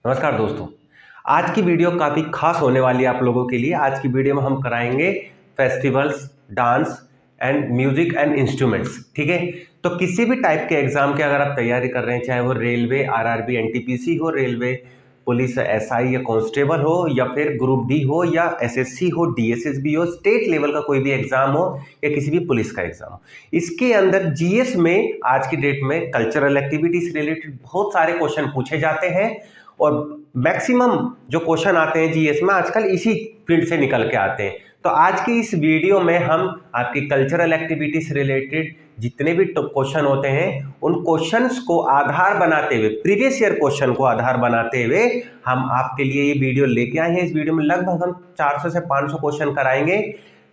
नमस्कार दोस्तों। आज की वीडियो काफ़ी खास होने वाली है आप लोगों के लिए। आज की वीडियो में हम कराएंगे festivals, dance and music and instruments. ठीक है, तो किसी भी टाइप के एग्जाम की अगर आप तैयारी कर रहे हैं, चाहे वो रेलवे, आरआरबी, एनटीपीसी हो, रेलवे पुलिस, एसआई या कांस्टेबल हो, या फिर ग्रुप डी हो, या एसएससी हो, डीएसएसबी हो, स्टेट लेवल का कोई भी एग्जाम हो, या किसी भी पुलिस का एग्जाम हो, इसके अंदर जीएस में आज की डेट में कल्चरल एक्टिविटी से रिलेटेड बहुत सारे क्वेश्चन पूछे जाते हैं। और मैक्सिमम जो क्वेश्चन आते हैं जीएस में आजकल इसी फील्ड से निकल के आते हैं। तो आज की इस वीडियो में हम आपकी कल्चरल एक्टिविटी से रिलेटेड जितने भी क्वेश्चन होते हैं उन क्वेश्चंस को आधार बनाते हुए, प्रीवियस ईयर क्वेश्चन को आधार बनाते हुए हम आपके लिए ये वीडियो लेके आए हैं। इस वीडियो में लगभग हम 400 से 500 क्वेश्चन कराएंगे,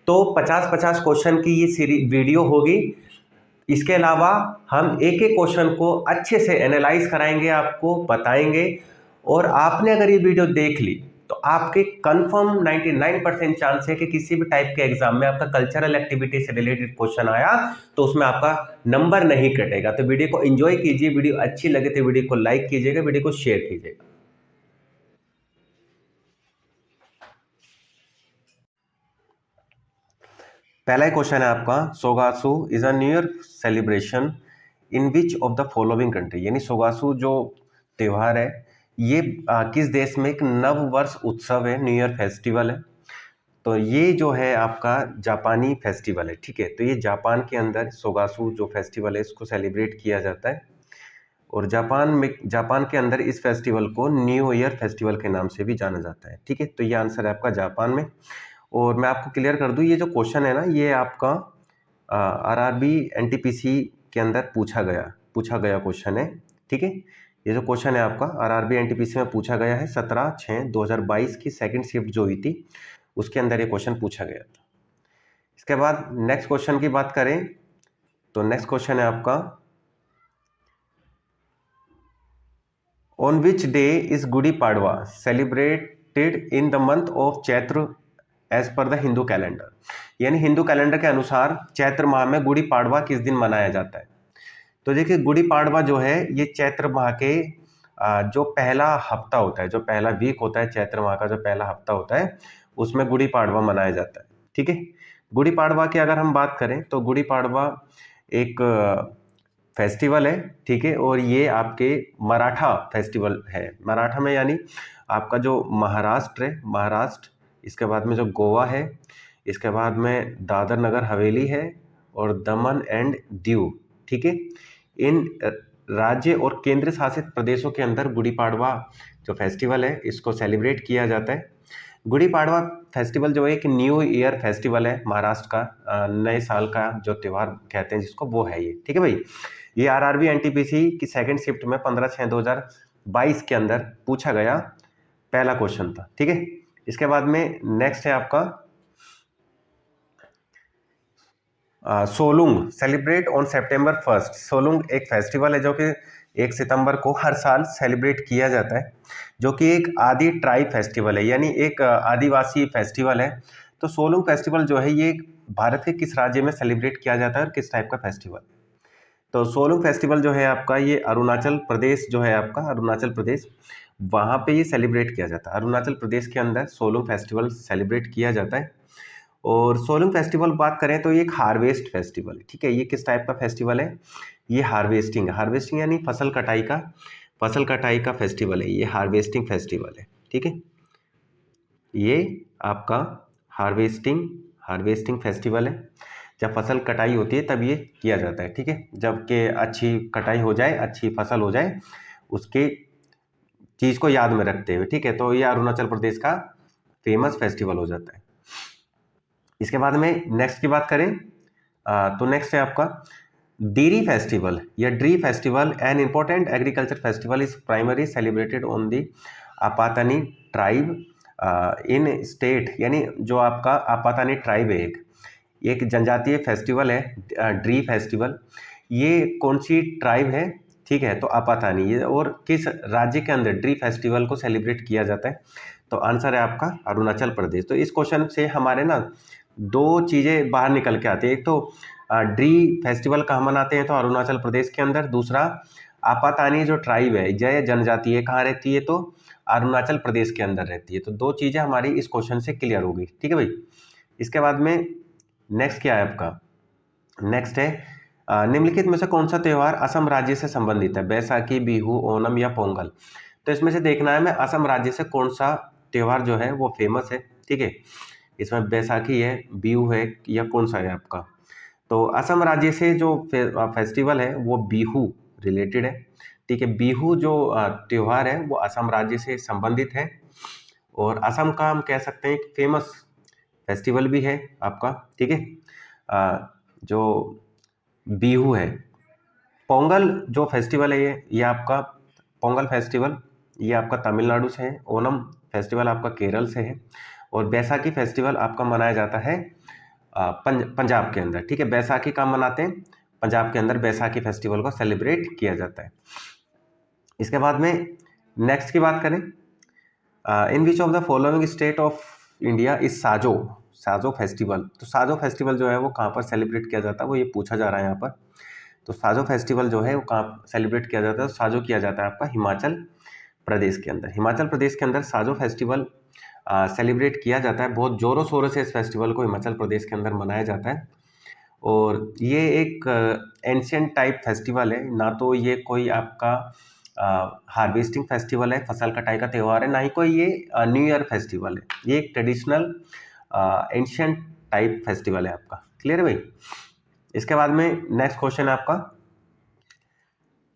तो 50-50 क्वेश्चन की ये सीरीज वीडियो होगी। इसके अलावा हम एक एक क्वेश्चन को अच्छे से एनालाइज कराएंगे, आपको बताएंगे। और आपने अगर ये वीडियो देख ली तो आपके कंफर्म 99% चांस है कि किसी भी टाइप के एग्जाम में आपका कल्चरल एक्टिविटी से रिलेटेड क्वेश्चन आया तो उसमें आपका नंबर नहीं कटेगा। तो वीडियो को एंजॉय कीजिए, वीडियो अच्छी लगे तो वीडियो को लाइक कीजिएगा, वीडियो को शेयर कीजिएगा। पहला क्वेश्चन है आपका, सोगासु is a new year celebration in which of the following country. यानी सोगासु जो त्योहार है ये किस देश में एक नव वर्ष उत्सव है, न्यू ईयर फेस्टिवल है। तो ये जो है आपका जापानी फेस्टिवल है। ठीक है, तो ये जापान के अंदर सोगासु जो फेस्टिवल है इसको सेलिब्रेट किया जाता है। और जापान के अंदर इस फेस्टिवल को न्यू ईयर फेस्टिवल के नाम से भी जाना जाता है। ठीक है, तो ये आंसर है आपका जापान में। और मैं आपको क्लियर कर दूं, ये जो क्वेश्चन है ना ये आपका आरआरबी एनटीपीसी के अंदर पूछा गया क्वेश्चन है। ठीक है, ये जो क्वेश्चन है आपका आरआरबी एनटीपीसी में पूछा गया है 17/6/2022 की सेकंड शिफ्ट जो हुई थी उसके अंदर ये क्वेश्चन पूछा गया था। इसके बाद नेक्स्ट क्वेश्चन की बात करें तो नेक्स्ट क्वेश्चन है आपका, on which day is Gudi Padwa celebrated in the month of Chaitra as per the Hindu calendar. यानी हिंदू कैलेंडर के अनुसार चैत्र माह में गुड़ी पाड़वा किस दिन मनाया जाता है। तो देखिए गुड़ी पाड़वा जो है ये चैत्र माह के जो पहला हफ्ता होता है, जो पहला वीक होता है, चैत्र माह का जो पहला हफ्ता होता है उसमें गुड़ी पाड़वा मनाया जाता है। ठीक है, गुड़ी पाड़वा की अगर हम बात करें तो गुड़ी पाड़वा एक फेस्टिवल है। ठीक है, और ये आपके मराठा फेस्टिवल है। मराठा में यानी आपका जो महाराष्ट्र है, महाराष्ट्र, इसके बाद में जो गोवा है, इसके बाद में दादर नगर हवेली है, और दमन एंड दीव। ठीक है, इन राज्य और केंद्र शासित प्रदेशों के अंदर गुड़ी पाड़वा जो फेस्टिवल है इसको सेलिब्रेट किया जाता है। गुड़ी पाड़वा फेस्टिवल जो है एक न्यू ईयर फेस्टिवल है, महाराष्ट्र का नए साल का जो त्यौहार कहते हैं जिसको, वो है ये। ठीक है भाई, ये आरआरबी एनटीपीसी की सेकंड शिफ्ट में 15/6/2022 के अंदर पूछा गया पहला क्वेश्चन था। ठीक है, इसके बाद में नेक्स्ट है आपका Solung celebrate on September 1st। Solung एक फेस्टिवल है जो कि 1 सितंबर को हर साल सेलिब्रेट किया जाता है, जो कि एक आदि ट्राइब फेस्टिवल है, यानी एक आदिवासी फेस्टिवल है। तो सोलुंग फेस्टिवल जो है ये भारत के किस राज्य में सेलिब्रेट किया जाता है और किस टाइप का फेस्टिवल। तो सोलुंग फेस्टिवल जो है आपका ये अरुणाचल प्रदेश जो है आपका, अरुणाचल प्रदेश, वहाँ पे ये सेलिब्रेट किया जाता है। अरुणाचल प्रदेश के अंदर सोलुंग फेस्टिवल सेलिब्रेट किया जाता है। और सोलुंग फेस्टिवल बात करें तो ये एक हार्वेस्ट फेस्टिवल है। ठीक है, ये किस टाइप का फेस्टिवल है, ये हार्वेस्टिंग यानी फसल कटाई का फेस्टिवल है, ये हार्वेस्टिंग फेस्टिवल है। ठीक है, ये आपका हार्वेस्टिंग फेस्टिवल है। जब फसल कटाई होती है तब ये किया जाता है। ठीक है, जबकि अच्छी कटाई हो जाए, अच्छी फसल हो जाए, उसके चीज़ को याद में रखते हुए। ठीक है, तो ये अरुणाचल प्रदेश का फेमस फेस्टिवल हो जाता है। इसके बाद में नेक्स्ट की बात करें तो नेक्स्ट है आपका डीरी फेस्टिवल या Dree festival, an important agriculture festival is primary celebrated on the Apatani tribe in state. यानी जो आपका आपातानी ट्राइब है, एक जनजातीय फेस्टिवल है ड्री फेस्टिवल। ये कौन सी ट्राइब है, ठीक है, तो आपातानी। ये और किस राज्य के अंदर ड्री फेस्टिवल को सेलिब्रेट किया जाता है, तो आंसर है आपका अरुणाचल प्रदेश। तो इस क्वेश्चन से हमारे ना दो चीज़ें बाहर निकल के आती है। एक तो ड्री फेस्टिवल कहाँ मनाते हैं, तो अरुणाचल प्रदेश के अंदर। दूसरा आपातानी जो ट्राइब है, जय जनजाति है, कहाँ रहती है, तो अरुणाचल प्रदेश के अंदर रहती है। तो दो चीजें हमारी इस क्वेश्चन से क्लियर होगी, ठीक है भाई। इसके बाद में नेक्स्ट क्या है आपका, नेक्स्ट है निम्नलिखित में से कौन सा त्योहार असम राज्य से संबंधित है, बैसाखी, बिहू, ओणम या पोंगल। तो इसमें से देखना है मैं असम राज्य से कौन सा त्योहार जो है वो फेमस है, ठीक है। इसमें बैसाखी है, बिहू है या कौन सा है आपका। तो असम राज्य से जो फेस्टिवल है वो बिहू रिलेटेड है, ठीक है। बिहू जो त्योहार है वो असम राज्य से संबंधित है और असम का हम कह सकते हैं फेमस फेस्टिवल भी है आपका, ठीक है। जो बिहू है, पोंगल जो फेस्टिवल है ये आपका पोंगल फेस्टिवल ये आपका तमिलनाडु से है, ओणम फेस्टिवल आपका केरल से है और बैसाखी फेस्टिवल आपका मनाया जाता है पंजाब के अंदर, ठीक है। बैसाखी कब मनाते हैं, पंजाब के अंदर बैसाखी फेस्टिवल को सेलिब्रेट किया जाता है। इसके बाद में नेक्स्ट की बात करें, in which of the following state of India is साजो साजो फेस्टिवल। तो साजो फेस्टिवल जो है वो कहाँ पर सेलिब्रेट किया जाता है, वो ये पूछा जा रहा है यहाँ पर। तो साजो फेस्टिवल जो है वो कहाँ सेलिब्रेट किया जाता है, साजो किया जाता है आपका हिमाचल प्रदेश के अंदर। हिमाचल प्रदेश के अंदर साजो फेस्टिवल सेलिब्रेट किया जाता है, बहुत ज़ोरों शोरों से इस फेस्टिवल को हिमाचल प्रदेश के अंदर मनाया जाता है। और ये एक एंशियंट टाइप फेस्टिवल है, ना तो ये कोई आपका हार्वेस्टिंग फेस्टिवल है, फसल कटाई का त्यौहार है, ना ही कोई ये न्यू ईयर फेस्टिवल है। ये एक ट्रेडिशनल एंशियंट टाइप फेस्टिवल है आपका, क्लियर है भाई। इसके बाद में नेक्स्ट क्वेश्चन है आपका,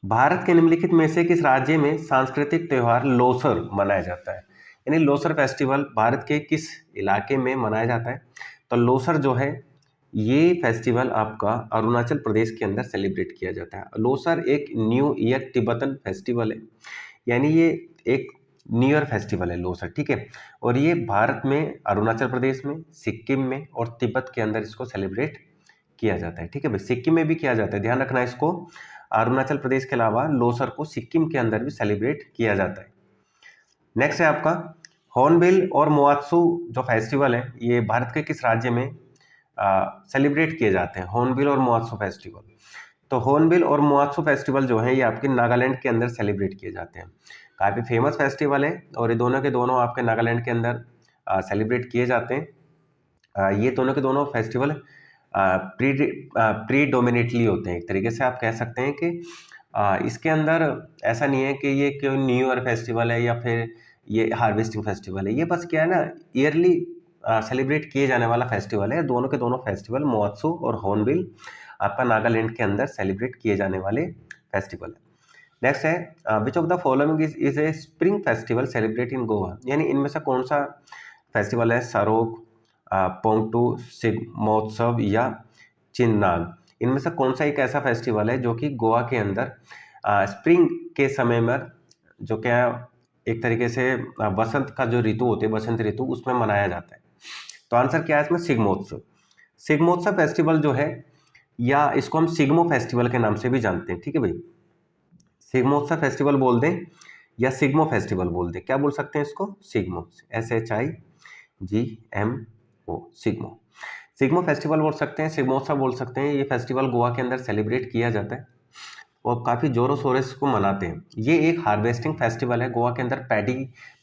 भारत के निम्नलिखित में से किस राज्य में सांस्कृतिक त्योहार लोसर मनाया जाता है। यानी लोसर फेस्टिवल भारत के किस इलाके में मनाया जाता है। तो लोसर जो है ये फेस्टिवल आपका अरुणाचल प्रदेश के अंदर सेलिब्रेट किया जाता है। लोसर एक न्यू ईयर तिब्बतन फेस्टिवल है, यानी ये एक न्यू ईयर फेस्टिवल है लोसर, ठीक है। और ये भारत में अरुणाचल प्रदेश में, सिक्किम में और तिब्बत के अंदर इसको सेलिब्रेट किया जाता है, ठीक है भाई। सिक्किम में भी किया जाता है, ध्यान रखना इसको। अरुणाचल प्रदेश के अलावा लोसर को सिक्किम के अंदर भी सेलिब्रेट किया जाता है। नेक्स्ट है आपका हॉर्नबिल और मोआत्सु जो फेस्टिवल है ये भारत के किस राज्य में सेलिब्रेट किए जाते हैं, हॉर्नबिल और मोआत्सु फेस्टिवल। तो हॉर्नबिल और मोआत्सु फेस्टिवल जो है ये आपके नागालैंड के अंदर सेलिब्रेट किए जाते हैं। काफ़ी फेमस फेस्टिवल है और ये दोनों के दोनों आपके नागालैंड के अंदर सेलिब्रेट किए जाते हैं। ये दोनों के दोनों फेस्टिवल प्रीडोमिनेटली होते हैं, एक तरीके से आप कह सकते हैं कि इसके अंदर ऐसा नहीं है कि ये कोई न्यू ईयर फेस्टिवल है या फिर ये हार्वेस्टिंग फेस्टिवल है। ये बस क्या है ना, ईयरली सेलिब्रेट किए जाने वाला फेस्टिवल है। दोनों के दोनों फेस्टिवल मोआत्सु और हॉर्नबिल आपका नागालैंड के अंदर सेलिब्रेट किए जाने वाले फेस्टिवल है। नेक्स्ट है विच of the following is a spring festival celebrate in Goa. यानी इनमें से कौन सा फेस्टिवल है, सरोक, पोंगटू, सिग्मोत्सव या चिन्नाग। इनमें से कौन सा एक ऐसा फेस्टिवल है जो कि गोवा के अंदर स्प्रिंग के समय में, जो क्या एक तरीके से बसंत का जो ऋतु होते हैं, बसंत ऋतु, उसमें मनाया जाता है। तो आंसर क्या है इसमें, सिग्मोत्सव। सिग्मोत्सव फेस्टिवल जो है, या इसको हम सिग्मो फेस्टिवल के नाम से भी जानते हैं, ठीक है भाई। सिग्मोत्सव फेस्टिवल बोल दें या सिग्मो फेस्टिवल बोल दें, क्या बोल सकते हैं इसको, सिग्मो, SHIGMO, सिग्मो। सिग्मो फेस्टिवल बोल सकते हैं, सिग्मोत्सव बोल सकते हैं। ये फेस्टिवल गोवा के अंदर सेलिब्रेट किया जाता है और काफ़ी जोरों शोरों से इसको मनाते हैं। ये एक हार्वेस्टिंग फेस्टिवल है। गोवा के अंदर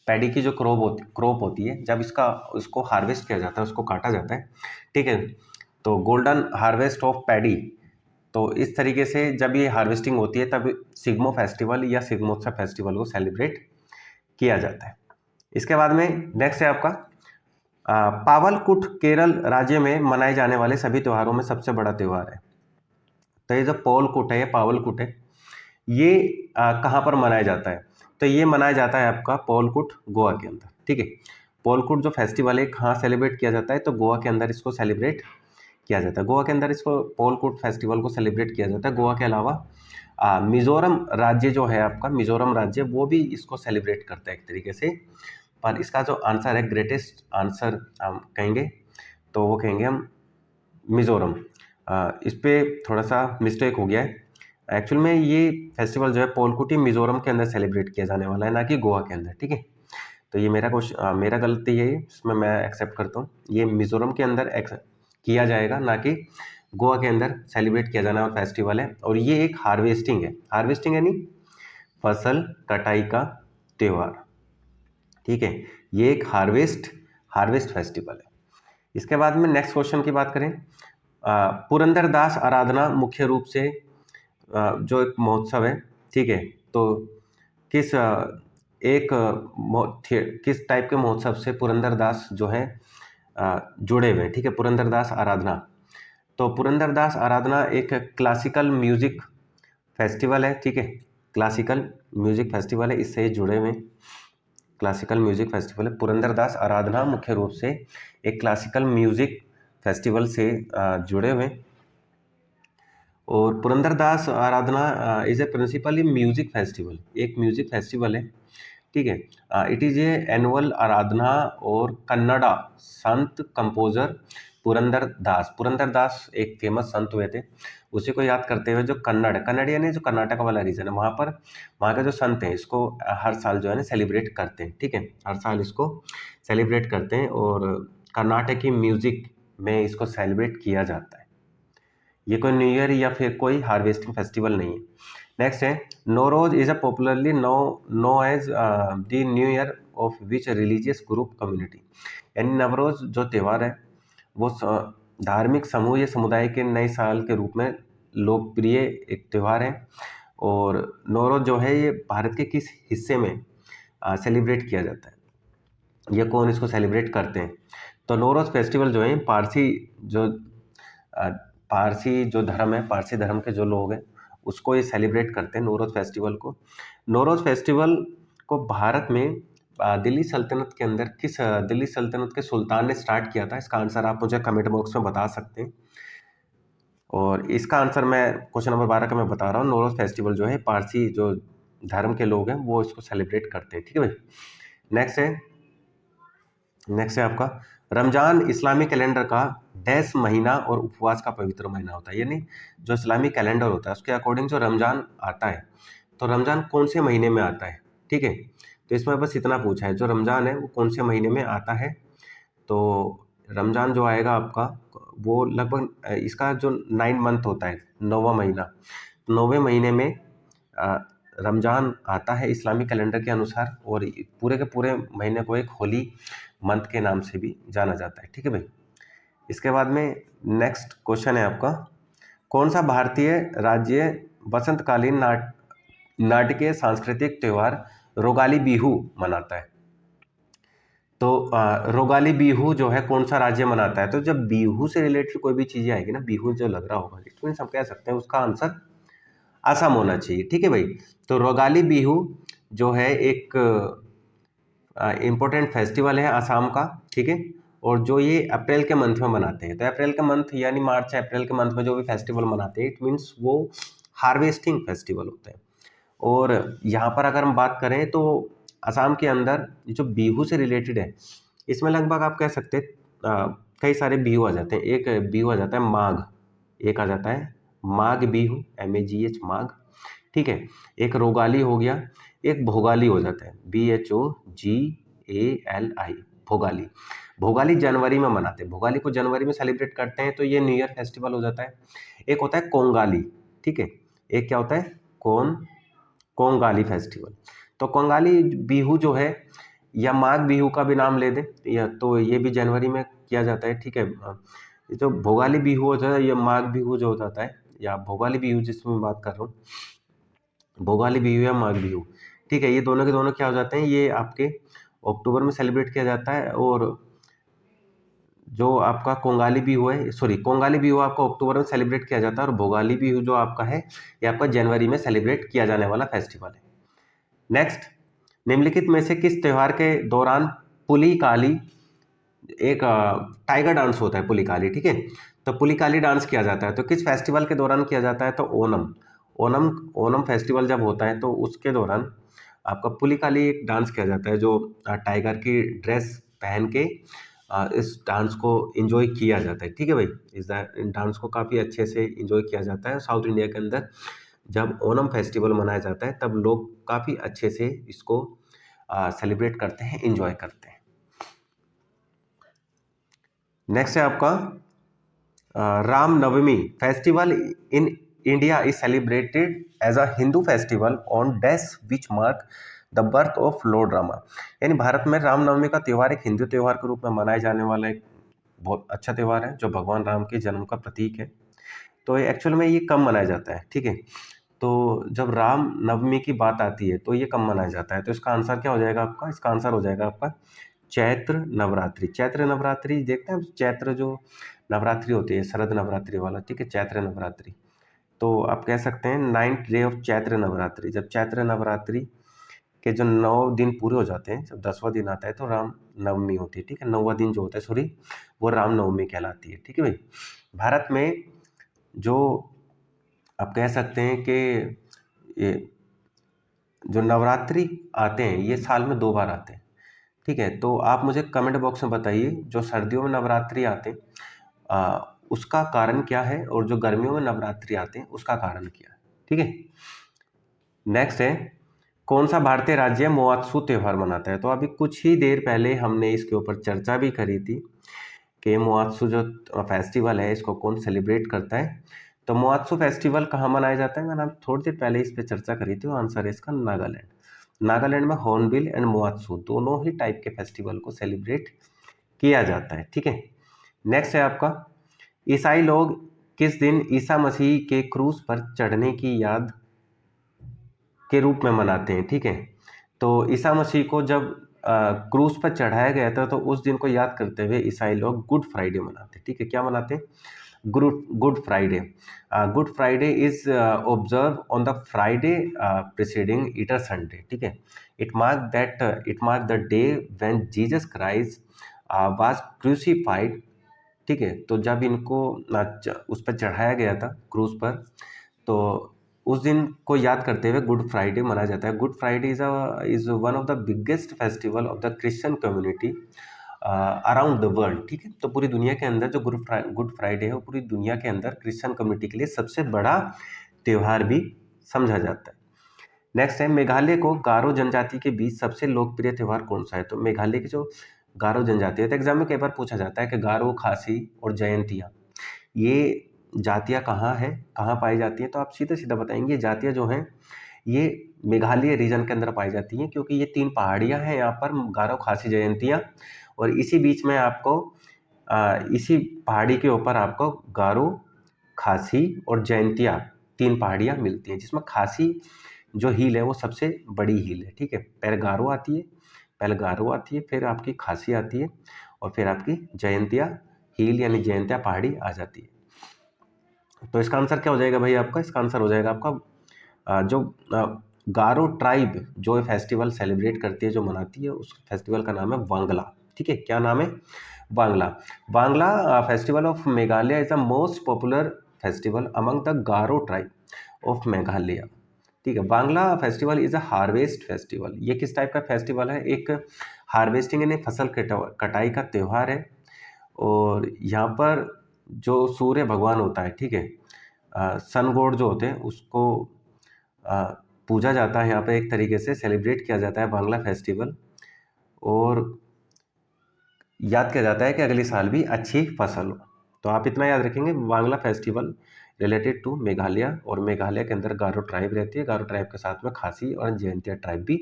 पैडी की जो क्रॉप होती है, जब इसको हार्वेस्ट किया जाता है, उसको काटा जाता है, ठीक है। तो गोल्डन हार्वेस्ट ऑफ पैडी, तो इस तरीके से जब ये हार्वेस्टिंग होती है तब सिग्मो फेस्टिवल या सिग्मोत्सव फेस्टिवल को सेलिब्रेट किया जाता है। इसके बाद में नेक्स्ट है आपका पावलकुट केरल राज्य में मनाए जाने वाले सभी त्योहारों में सबसे बड़ा त्यौहार है। तो ये जो पावलकुट है, ये पावलकुट है, ये कहाँ पर मनाया जाता है। तो ये मनाया जाता है आपका पावलकुट गोवा के अंदर, ठीक है। पावलकुट जो फेस्टिवल है कहाँ सेलिब्रेट किया जाता है, तो गोवा के अंदर इसको सेलिब्रेट किया जाता है। गोवा के अंदर इसको पावलकुट फेस्टिवल को सेलिब्रेट किया जाता है। गोवा के अलावा मिजोरम राज्य जो है आपका, मिजोरम राज्य, वो भी इसको सेलिब्रेट करता है एक तरीके से। पर इसका जो आंसर है, ग्रेटेस्ट आंसर हम कहेंगे तो वो कहेंगे हम मिजोरम। इस पर थोड़ा सा मिस्टेक हो गया है। एक्चुअल में ये फेस्टिवल जो है पावलकुट मिजोरम के अंदर सेलिब्रेट किया जाने वाला है, ना कि गोवा के अंदर, ठीक है। तो ये मेरा गलती है, इसमें मैं एक्सेप्ट करता हूँ। ये मिजोरम के अंदर किया जाएगा, ना कि गोवा के अंदर सेलिब्रेट किया जाने वाला फेस्टिवल है। और ये एक हार्वेस्टिंग है, हार्वेस्टिंग यानी फसल कटाई का त्यौहार। ठीक है, ये एक हार्वेस्ट फेस्टिवल है। इसके बाद में नेक्स्ट क्वेश्चन की बात करें, पुरंदरदास आराधना मुख्य रूप से जो एक महोत्सव है, ठीक है, तो किस किस टाइप के महोत्सव से पुरंदरदास जो है जुड़े हुए हैं, ठीक है, पुरंदरदास आराधना। तो पुरंदरदास आराधना एक क्लासिकल म्यूजिक फेस्टिवल है, ठीक है, क्लासिकल म्यूजिक फेस्टिवल है, इससे जुड़े हुए क्लासिकल म्यूजिक फेस्टिवल है। पुरंदरदास आराधना मुख्य रूप से एक क्लासिकल म्यूजिक फेस्टिवल से जुड़े हुए। और Purandaradasa Aradhana is a principally music festival, एक म्यूजिक फेस्टिवल है, ठीक है। It is a annual Aradhana और कन्नड़ा संत कंपोजर पुरंदरदास एक फेमस संत हुए थे, उसी को याद करते हुए जो कन्नड़ यानी जो कर्नाटक वाला रीजन है, वहाँ के जो संत हैं इसको हर साल जो है ना सेलिब्रेट करते हैं, ठीक है, हर साल इसको सेलिब्रेट करते हैं और कर्नाटक की म्यूजिक में इसको सेलिब्रेट किया जाता है। ये कोई न्यू ईयर या फिर कोई हार्वेस्टिंग फेस्टिवल नहीं है। नेक्स्ट है, Nauroz is a popularly known as the new year of which religious group community, यानी नवरोज जो त्यौहार है वो धार्मिक समूह या समुदाय के नए साल के रूप में लोकप्रिय एक त्यौहार है। और नौरोज जो है ये भारत के किस हिस्से में सेलिब्रेट किया जाता है, ये कौन इसको सेलिब्रेट करते हैं? तो नौरोज फेस्टिवल जो है पारसी जो धर्म है, पारसी धर्म के जो लोग हैं उसको ये सेलिब्रेट करते हैं नौरोज फेस्टिवल को। नौरोज फेस्टिवल को भारत में दिल्ली सल्तनत के अंदर दिल्ली सल्तनत के सुल्तान ने स्टार्ट किया था? इसका आंसर आप मुझे कमेंट बॉक्स में बता सकते हैं। और इसका आंसर मैं क्वेश्चन नंबर 12 का मैं बता रहा हूँ। नौरोज फेस्टिवल जो है पारसी जो धर्म के लोग हैं वो इसको सेलिब्रेट करते हैं, ठीक है भाई। नेक्स्ट है आपका, रमजान इस्लामी कैलेंडर का डैश महीना और उपवास का पवित्र महीना होता है, यानी जो इस्लामी कैलेंडर होता है उसके अकॉर्डिंग जो रमजान आता है, तो रमजान कौन से महीने में आता है, ठीक है। तो इसमें बस इतना पूछा है, जो रमजान है वो कौन से महीने में आता है। तो रमजान जो आएगा आपका वो लगभग इसका जो 9 मंथ होता है, 9वां महीना, 9वें महीने में रमजान आता है इस्लामी कैलेंडर के अनुसार। और पूरे के पूरे महीने को एक होली मंथ के नाम से भी जाना जाता है, ठीक है भाई। इसके बाद में नेक्स्ट क्वेश्चन है आपका, कौन सा भारतीय राज्य वसंतकालीन नाटकीय सांस्कृतिक त्यौहार रोगाली बिहू मनाता है? तो रोगाली बिहू जो है कौन सा राज्य मनाता है? तो जब बिहू से रिलेटेड कोई भी चीजें आएगी ना, बिहू जो लग रहा होगा इट मीन्स हम कह सकते हैं उसका आंसर असम होना चाहिए, ठीक है भाई। तो रोगाली बिहू जो है एक इम्पोर्टेंट फेस्टिवल है असम का, ठीक है। और जो ये अप्रैल के मंथ में मनाते हैं, तो अप्रैल के मंथ यानी मार्च अप्रैल के मंथ में जो भी फेस्टिवल मनाते हैं इट मीन्स वो हार्वेस्टिंग फेस्टिवल होता है। और यहाँ पर अगर हम बात करें तो असम के अंदर जो बिहू से रिलेटेड है इसमें लगभग आप कह सकते हैं कई सारे बिहू आ जाते हैं। एक बिहू आ जाता है माघ, एक आ जाता है माघ बिहू, MAGH माघ, ठीक है। एक रोगाली हो गया, एक भोगाली हो जाता है, BHOGALI भोगाली। भोगाली जनवरी में मनाते हैं, भोगाली को जनवरी में सेलिब्रेट करते हैं, तो ये न्यू ईयर फेस्टिवल हो जाता है। एक होता है कोंगाली, ठीक है, एक क्या होता है कोंगाली फेस्टिवल। तो कोंगाली बिहू जो है या माघ बिहू का भी नाम ले दें या, तो ये भी जनवरी में किया जाता है, ठीक है। जो भोगाली बिहू होता है या माघ बिहू जो हो जाता है या भोगाली बिहू जिसमें मैं बात कर रहा हूँ, भोगाली बिहू या माघ बिहू, ठीक है, ये दोनों के दोनों क्या हो जाते हैं, ये आपके अक्टूबर में सेलिब्रेट किया जाता है। और जो आपका कोंगाली बिहू है, कोंगाली बिहू आपको अक्टूबर में सेलिब्रेट किया जाता है और भोगाली बिहू जो आपका है ये आपका जनवरी में सेलिब्रेट किया जाने वाला फेस्टिवल है। नेक्स्ट, निम्नलिखित में से किस त्यौहार के दौरान पुलिकाली एक टाइगर डांस होता है, पुलिकाली, ठीक है। तो पुलिकाली डांस किया जाता है, तो किस फेस्टिवल के दौरान किया जाता है? तो ओनम फेस्टिवल जब होता है तो उसके दौरान आपका पुलिकाली एक डांस किया जाता है, जो टाइगर की ड्रेस पहन के इस डांस को एंजॉय किया जाता है, ठीक है भाई। इस डांस को काफ़ी अच्छे से एंजॉय किया जाता है साउथ इंडिया के अंदर। जब ओनम फेस्टिवल मनाया जाता है तब लोग काफ़ी अच्छे से इसको सेलिब्रेट करते हैं, एंजॉय करते हैं। नेक्स्ट है आपका Ramnavami festival in India is celebrated as a Hindu festival on dash which mark the birth of lord Rama. यानी भारत में रामनवमी का त्यौहार एक हिंदू त्यौहार के रूप में मनाया जाने वाला एक बहुत अच्छा त्यौहार है जो भगवान राम के जन्म का प्रतीक है। तो एक्चुअल में ये कब मनाया जाता है, ठीक है। तो जब राम नवमी की बात आती है तो ये कब मनाया जाता है, तो इसका आंसर क्या हो जाएगा आपका, इसका आंसर हो जाएगा आपका चैत्र नवरात्रि। चैत्र नवरात्रि देखते हैं, चैत्र जो नवरात्रि होती है शरद नवरात्रि वाला, ठीक है, चैत्र नवरात्रि। तो आप कह सकते हैं 9th day of Chaitra Navratri. जब चैत्र नवरात्रि के जो 9 दिन पूरे हो जाते हैं, जब 10वां दिन आता है तो राम नवमी होती है, ठीक है। 9वां दिन जो होता है सॉरी, वो राम नवमी कहलाती है, ठीक है भाई। भारत में जो आप कह सकते हैं कि ये जो नवरात्रि आते हैं ये साल में 2 बार आते हैं, ठीक है। तो आप मुझे कमेंट बॉक्स में बताइए जो सर्दियों में नवरात्रि आते हैं उसका कारण क्या है, और जो गर्मियों में नवरात्रि आते हैं उसका कारण क्या है, ठीक है। नेक्स्ट है, कौन सा भारतीय राज्य मोआत्सु त्यौहार मनाता है। तो अभी कुछ ही देर पहले हमने इसके ऊपर चर्चा भी करी थी कि मोआत्सु जो फेस्टिवल है इसको कौन सेलिब्रेट करता है। तो मोआत्सु फेस्टिवल कहाँ मनाया जाता है, मैंने थोड़ी देर पहले इस पर चर्चा करी थी। आंसर है इसका नागालैंड। नागालैंड में हॉर्नबिल एंड मोआत्सु दोनों ही टाइप के फेस्टिवल को सेलिब्रेट किया जाता है, ठीक है। नेक्स्ट है आपका, ईसाई लोग किस दिन ईसा मसीह के क्रूस पर चढ़ने की याद के रूप में मनाते हैं, ठीक है। तो ईसा मसीह को जब क्रूस पर चढ़ाया गया था तो उस दिन को याद करते हुए ईसाई लोग गुड फ्राइडे मनाते हैं, ठीक है। क्या मनाते हैं, good Friday. Good Friday is observe on the Friday preceding eater Sunday, ठीक है। It mark the day when Jesus Christ was crucified, ठीक है। तो जब इनको उस पर चढ़ाया गया था क्रूस पर, तो उस दिन को याद करते हुए गुड फ्राइडे मनाया जाता है। Good Friday is one of the biggest festival of the Christian community around the world, ठीक है। तो पूरी दुनिया के अंदर जो गुड फ्राइडे है वो पूरी दुनिया के अंदर क्रिश्चियन कम्युनिटी के लिए सबसे बड़ा त्यौहार भी समझा जाता है। नेक्स्ट है, मेघालय को गारो जनजाति के बीच सबसे लोकप्रिय त्यौहार कौन सा है। तो मेघालय की जो गारो जनजाति है, तो एग्जाम में कई बार पूछा जाता है कि गारो, खासी और जयंतिया ये जातियाँ कहाँ हैं, कहाँ पाई जाती हैं। तो आप सीधा सीधा बताएंगे जातियाँ जो हैं ये मेघालय रीजन के अंदर पाई जाती हैं, क्योंकि ये 3 पहाड़ियाँ हैं यहाँ पर, गारो, खासी, जयंतिया। और इसी बीच में आपको इसी पहाड़ी के ऊपर आपको गारो, खासी और जयंतिया 3 पहाड़ियाँ मिलती हैं, जिसमें खासी जो हिल है वो सबसे बड़ी हिल है, ठीक है। पहले गारो आती है, फिर आपकी खासी आती है और फिर आपकी जयंतिया हिल यानी जयंतिया पहाड़ी आ जाती है। तो इसका आंसर क्या हो जाएगा भाई आपका, इसका आंसर हो जाएगा आपका जो गारो ट्राइब जो फेस्टिवल सेलिब्रेट करती है, जो मनाती है, उस फेस्टिवल का नाम है वांगला, ठीक है। क्या नाम है, Wangala. Wangala festival of Meghalaya is the most popular festival among the Garo tribe of Meghalaya, ठीक है। Wangala festival is a harvest festival. ये किस टाइप का फेस्टिवल है, एक हार्वेस्टिंग यानी फसल कटाई का त्यौहार है। और यहाँ पर जो सूर्य भगवान होता है, ठीक है, सन गॉड जो होते हैं उसको पूजा जाता है यहाँ पे, एक तरीके से सेलिब्रेट किया जाता है बांग्ला फेस्टिवल। और याद किया जाता है कि अगले साल भी अच्छी फसल हो। तो आप इतना याद रखेंगे, Wangala festival related to Meghalaya, और मेघालय के अंदर गारो ट्राइब रहती है, गारो ट्राइब के साथ में खासी और जयंतिया ट्राइब भी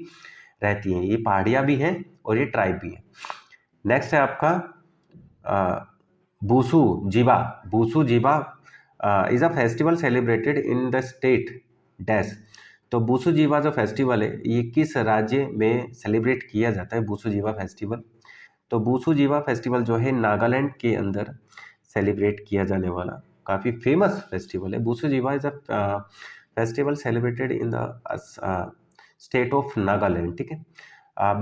रहती हैं। ये पहाड़ियाँ भी हैं और ये ट्राइब भी हैं। नेक्स्ट है आपका Bushu Jiba is a festival celebrated in the state dash. तो बूसू जीबा जो फेस्टिवल है ये किस राज्य में सेलिब्रेट किया जाता है, बूसू जीबा फेस्टिवल। तो बूसू जीबा फेस्टिवल जो है नागालैंड के अंदर सेलिब्रेट किया जाने वाला काफ़ी फेमस फेस्टिवल है। Bushu Jiba is a festival celebrated in the state of Nagaland, ठीक है।